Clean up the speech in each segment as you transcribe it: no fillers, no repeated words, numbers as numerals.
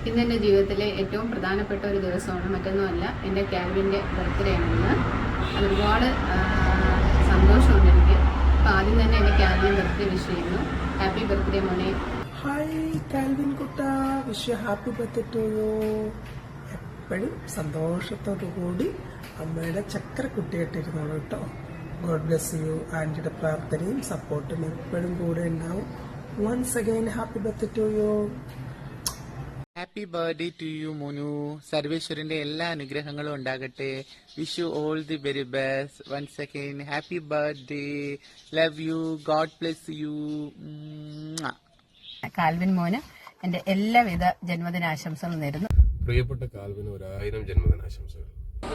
ഇന്ന് എൻ്റെ ജീവിതത്തിലെ ഏറ്റവും പ്രധാനപ്പെട്ട ഒരു ദിവസമാണ്. മറ്റൊന്നുമല്ല, എൻ്റെ കാൽവിൻ്റെ ബർത്ത്ഡേ ആണെന്ന്. ഒരുപാട് സന്തോഷമുണ്ട് എനിക്ക്. അപ്പോൾ ആദ്യം തന്നെ എൻ്റെ കാൽവിൻ ബർത്ത്ഡേ വിഷ് ചെയ്യുന്നു. ഹാപ്പി ബർത്ത്ഡേ മോനെ. ഹായ് കാൽവിൻ കുട്ട, wish you happy birthday to you. എപ്പോഴും സന്തോഷത്തോടു കൂടി അമ്മയുടെ ചക്കരക്കുട്ടിയായിട്ടിരുന്നോളൂ കേട്ടോ. God bless you. ആൻറ്റിയുടെ പ്രാർത്ഥനയും സപ്പോർട്ടും എപ്പോഴും കൂടെ ഉണ്ടാവും. Once again happy birthday to you. Happy birthday to you മോനു. സർവേശ്വരന്റെ എല്ലാ അനുഗ്രഹങ്ങളും ഉണ്ടാകട്ടെ. Wish you all the very best. Once again happy birthday. Love you. God bless you. Calvin മോന് എൻ്റെ എല്ലാവിധ ജന്മദിനാശംസകളും നേരുന്നു. പ്രിയപ്പെട്ട കാൽവിന് 1000 ജന്മദിനാശംസകൾ.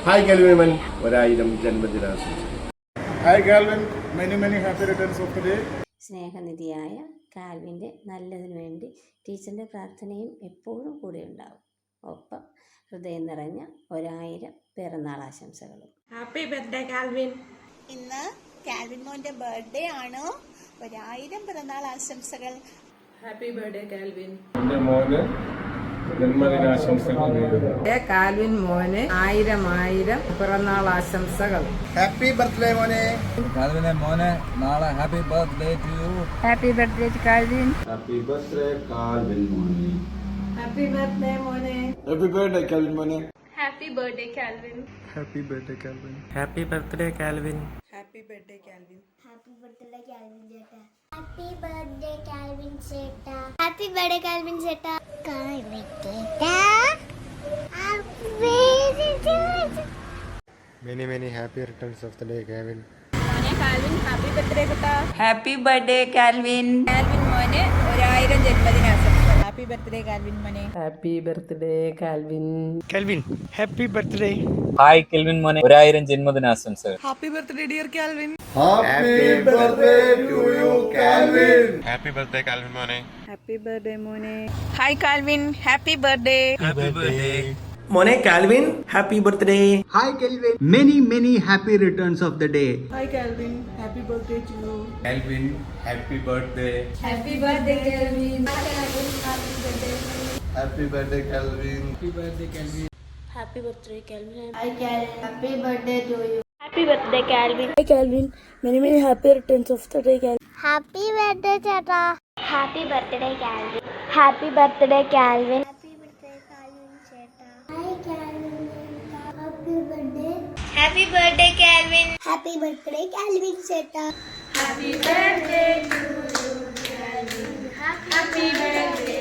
ഹായ് കാൽവിൻ, 1000 ജന്മദിനാശംസകൾ. Hi Calvin, many happy returns of the day. സ്നേഹനിധിയായ കാൽവിൻ്റെ നല്ലതിനു വേണ്ടി ടീച്ചറിൻ്റെ പ്രാർത്ഥനയും എപ്പോഴും കൂടെ ഉണ്ടാവും. ഒപ്പം ഹൃദയം നിറഞ്ഞ 1000 പിറന്നാൾ ആശംസകളും. Happy birthday Calvin. ഇന്ന് കാൽവിൻ മോന്റെ ബർത്ത്ഡേ ആണ്. 1000 പിറന്നാൾ ആശംസകൾ. Happy birthday Calvin. എന്റെ മോന് ജന്മദിനാശംസകൾ നേരുന്നു. കാൽവിൻ മോന് 1000 പിറന്നാൾ ആശംസകൾ. ഹാപ്പി ബർത്ത്ഡേ മോനെ. കാൽവിനെ മോനെ, നാളെ happy birthday to you. Happy birthday Calvin. Happy birthday Calvin മോനെ. ഹാപ്പി ബർത്ത്ഡേ മോനെ. ഹാപ്പി ബർത്ത്ഡേ കാൽവിൻ മോനെ. Happy birthday Calvin. Happy birthday Calvin. Happy birthday Calvin. Happy birthday Calvin. Happy birthday Calvin ചേട്ടാ. Happy birthday Calvin ചേട്ടാ. Happy birthday Calvin ചേട്ടാ. Calvin ചേട്ടാ. Many happy returns of the day, Kevin. മോനെ Calvin, happy birthday കുട്ടാ. Happy birthday Calvin. Calvin മോന് 1000 ജന്മദിനാശംസകൾ. Happy birthday Calvin മോനെ. Happy birthday Calvin. Calvin happy birthday. Hi Kelvin മോനെ, 1000 ജന്മദിനാശംസകൾ. Happy birthday dear Calvin. Happy birthday to you, Calvin. Happy birthday Calvin മോനെ. Happy birthday മോനെ. Hi Calvin, happy birthday. Happy birthday മോനെ Calvin, happy birthday. Hi, Calvin. Many happy returns of the day. Hi Calvin, happy birthday to you. Calvin, happy birthday. Happy birthday Calvin. Happy birthday, Calvin. Happy birthday Calvin. Happy birthday Calvin. Hi Calvin, happy birthday to you. Happy birthday Calvin. Hi Calvin, many happy returns of the day Calvin. Happy birthday ചേട്ടാ. Happy birthday Calvin. Happy birthday Calvin. Happy birthday Calvin ചേട്ടാ. Hi Calvin, happy birthday. Happy birthday Calvin. Happy birthday Calvin ചേട്ടാ. Happy birthday to you Calvin. Happy birthday